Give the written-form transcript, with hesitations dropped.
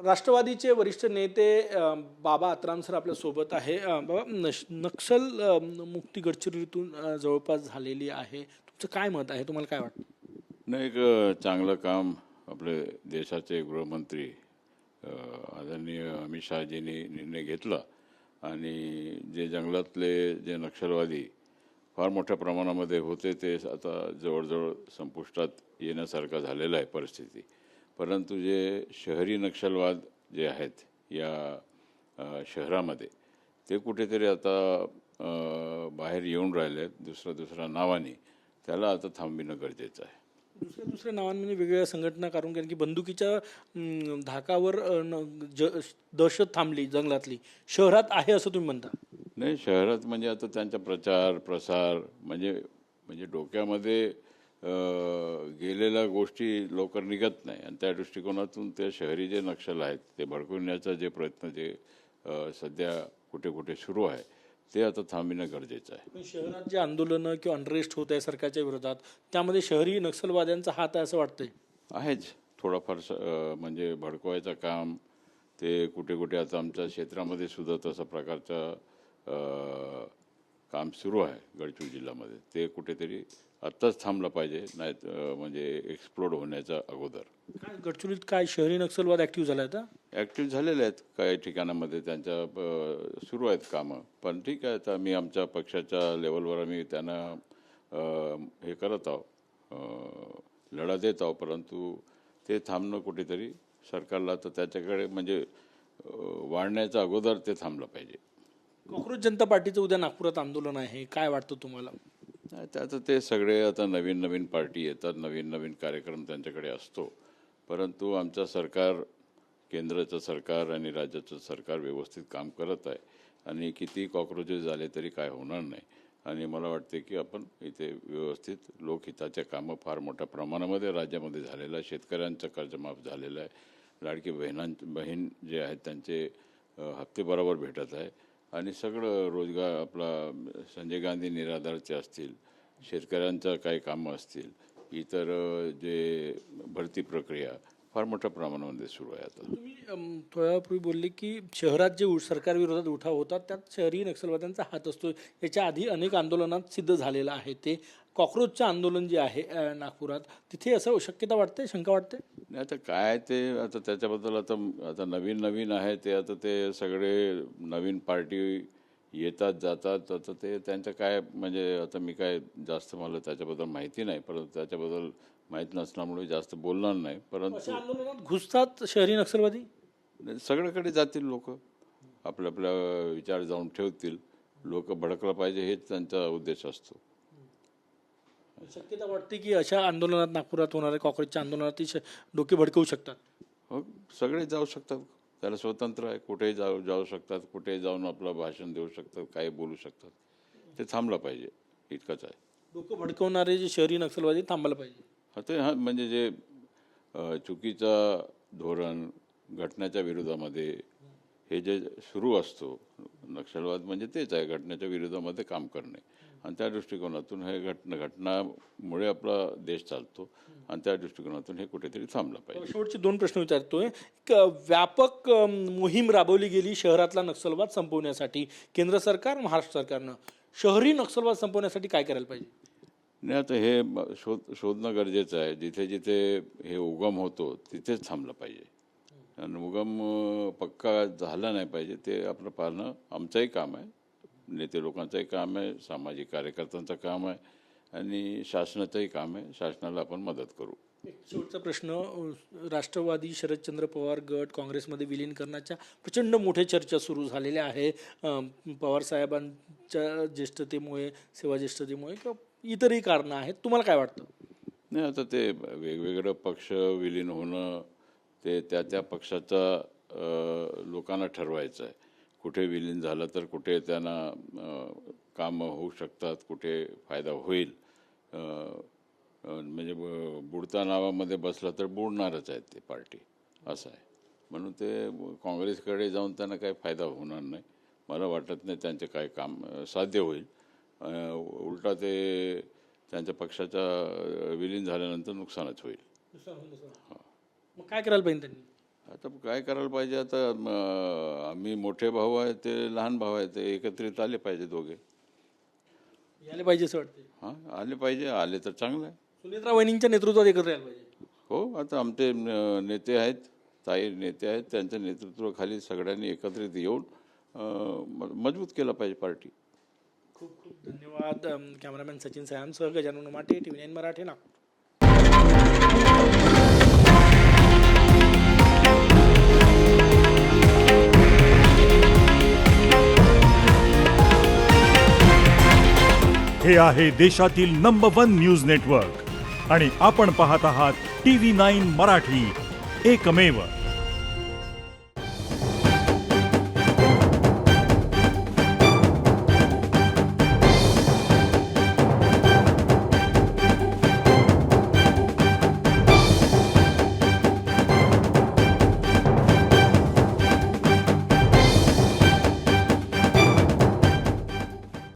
राष्ट्रवादीचे वरिष्ठ नेते बाबा अत्राम सर आपल्या सोबत आहे. बाबा, नक्षल मुक्ती गडचिरोलीतून जवळपास झालेली आहे. तुमचं काय मत आहे? तुम्हाला काय वाटतं? नाही, एक चांगलं काम आपले देशाचे गृहमंत्री आदरणीय अमित शहाजींनी निर्णय घेतला आणि जे जंगलातले जे नक्षलवादी फार मोठ्या प्रमाणामध्ये होते ते आता जवळजवळ संपुष्टात येण्यासारखा झालेला आहे परिस्थिती. परंतु जे शहरी नक्षलवाद जे आहेत या शहरामध्ये ते कुठेतरी आता बाहेर येऊन राहिले आहेत दुसऱ्या नावाने. त्याला आता थांबविणं गरजेचं आहे. दुसऱ्या नावांनी म्हणजे वेगवेगळ्या संघटना कारण की बंदुकीच्या धाकावर दहशत थांबली जंगलातली, शहरात आहे असं तुम्ही म्हणता? नाही, शहरात म्हणजे आता त्यांचा प्रचार प्रसार म्हणजे म्हणजे डोक्यामध्ये गेलेल्या गोष्टी लवकर निघत नाही आणि त्या दृष्टिकोनातून ते शहरी जे नक्षल आहेत ते भडकवण्याचा जे प्रयत्न जे सध्या कुठे कुठे सुरू आहे ते आता थांबविणं गरजेचं आहे. पण शहरात जे आंदोलनं किंवा अनरेस्ट होत आहे सरकारच्या विरोधात, त्यामध्ये शहरी नक्षलवाद्यांचा हात आहे असं वाटतंय? आहेच थोडाफार म्हणजे भडकवायचं काम ते कुठे कुठे आता आमच्या क्षेत्रामध्ये सुद्धा तसं प्रकारचं काम सुरू आहे गडचिरोली जिल्ह्यामध्ये. ते कुठेतरी आत्ताच थांबलं पाहिजे, नाही म्हणजे एक्सप्लोड होण्याच्या अगोदर. काय गडचिरोलीत काय शहरी नक्षलवाद ऍक्टिव्ह झाला आता? ॲक्टिव्ह झालेले आहेत काही ठिकाणामध्ये, त्यांच्या सुरू आहेत कामं. पण ठीक आहे, आता आम्ही आमच्या पक्षाच्या लेवलवर आम्ही त्यांना हे करत आहोत, लढा देत आहोत. परंतु ते थांबणं कुठेतरी सरकारला तर त्याच्याकडे म्हणजे वाढण्याच्या अगोदर ते थांबलं पाहिजे. कॉक्रोच जनता पार्टीचं उद्या नागपुरात आंदोलन आहे, काय वाटतं तुम्हाला? नाही, त्याचं ते सगळे आता नवीन नवीन पार्टी येतात, नवीन नवीन कार्यक्रम त्यांच्याकडे असतो. परंतु आमचं सरकार, केंद्राचं सरकार आणि राज्याचं सरकार व्यवस्थित काम करत आहे आणि किती कॉक्रोचेस झाले तरी काय होणार नाही. आणि मला वाटते की आपण इथे व्यवस्थित लोकहिताचे कामं फार मोठ्या प्रमाणामध्ये राज्यामध्ये झालेलं आहे. शेतकऱ्यांचं कर्जमाफ झालेलं आहे, लाडकी बहीण जे आहेत त्यांचे हप्ते बरोबर भेटत आहे आणि सगळं रोजगार आपला संजय गांधी निराधारचे असतील, शेतकऱ्यांचं काही कामं असतील, इतर जे भरती प्रक्रिया फार मोठ्या प्रमाणामध्ये सुरू आहे. आता तुम्ही थोड्यापूर्वी बोलले की शहरात जे सरकारविरोधात उठाव होतात त्यात शहरी नक्षलवाद्यांचा हात असतो. याच्या आधी अनेक आंदोलनात सिद्ध झालेलं आहे. ते कॉक्रोचचं आंदोलन जे आहे नागपुरात, तिथे असं शक्यता वाटते, शंका वाटते? नाही, आता काय ते आता त्याच्याबद्दल आता आता नवीन नवीन आहे ते, आता ते सगळे नवीन पार्टी येतात जातात. आता ते त्यांचं काय म्हणजे आता मी काय जास्त मला त्याच्याबद्दल माहिती नाही, परंतु त्याच्याबद्दल माहीत नसल्यामुळे जास्त बोलणार नाही. परंतु अशा आंदोलनात घुसतात शहरी नक्षलवादी? सगळीकडे जातील लोक, आपल्या आपल्या विचार जाऊन ठेवतील. लोक भडकलं पाहिजे हेच त्यांचा उद्देश असतो. शक्यता वाटते की अशा आंदोलनात, नागपुरात होणाऱ्या कॉक्रोचच्या आंदोलनात ती डोके भडकवू शकतात? हो, सगळे जाऊ शकतात, त्याला स्वतंत्र आहे. कुठेही जाऊ शकतात, कुठेही जाऊन आपलं भाषण देऊ शकतात, काही बोलू शकतात. ते थांबलं पाहिजे, इतकंच आहे. डोकं भडकवणारे जे शहरी नक्षलवादी थांबलं पाहिजे. हा म्हणजे जे चुकीचा धोरण घटनेच्या विरोधामध्ये हे जे सुरू असतो, नक्षलवाद म्हणजे तेच आहे, घटनेच्या विरोधामध्ये काम करणे. आणि त्या दृष्टिकोनातून हे घटनामुळे आपला देश चालतो आणि त्या दृष्टिकोनातून हे कुठेतरी थांबलं पाहिजे. शेवटचे 2 प्रश्न विचारतोय. व्यापक मोहीम राबवली गेली शहरातला नक्षलवाद संपवण्यासाठी. केंद्र सरकार, महाराष्ट्र सरकारनं शहरी नक्षलवाद संपवण्यासाठी काय करायला पाहिजे? नाही, आता हे शोधणं गरजेचं आहे. जिथे जिथे हे उगम होतो तिथेच थांबलं पाहिजे आणि उगम पक्का झाला नाही पाहिजे. ते आपलं पाहणं आमचंही काम आहे, नेते लोकांचंही काम आहे, सामाजिक कार्यकर्त्यांचं काम आहे आणि शासनाचंही काम आहे. शासनाला आपण मदत करू. शेवटचा प्रश्न. राष्ट्रवादी शरदचंद्र पवार गट काँग्रेसमध्ये विलीन करण्याच्या प्रचंड मोठ्या चर्चा सुरू झालेल्या आहे. पवार साहेबांच्या ज्येष्ठतेमुळे, सेवा ज्येष्ठतेमुळे किंवा इतरही कारणं आहेत. तुम्हाला काय वाटतं? नाही, आता ते वेगवेगळं पक्ष विलीन होणं ते त्या त्या पक्षाचा लोकांना ठरवायचं आहे. कुठे विलीन झालं तर कुठे त्यांना कामं होऊ शकतात, कुठे फायदा होईल. म्हणजे बुडता नावामध्ये बसलं तर बुडणारच आहेत ते पार्टी, असं आहे. म्हणून ते काँग्रेसकडे जाऊन त्यांना काही फायदा होणार नाही. मला वाटत नाही त्यांचे काय काम साध्य होईल. उलटा ते त्यांच्या पक्षाच्या विलीन झाल्यानंतर नुकसानच होईल. मग काय करायला पाहिजे त्यांनी? आता काय करायला पाहिजे आता आम्ही मोठे भाऊ आहे ते लहान भाऊ आहे ते एकत्रित आले पाहिजे दोघे. यायला पाहिजे असं वाटते. हां आले पाहिजे, आले तर चांगलं आहे. सुनेत्रा वहिनींच्या नेतृत्वात एकत्र यायला पाहिजे. हो आता आमचे नेते आहेत, ताई नेते आहेत, त्यांच्या नेतृत्वाखाली सगळ्यांनी एकत्रित येऊन मजबूत केलं पाहिजे पार्टी. खूप खूप धन्यवाद. कॅमेरामॅन सचिन सयामसह गजानन माटे, TV9 मराठी, नागपूर. हे आहे देशातील नंबर 1 न्यूज नेटवर्क आणि आपण पाहत आहात TV9 मराठी, एकमेव.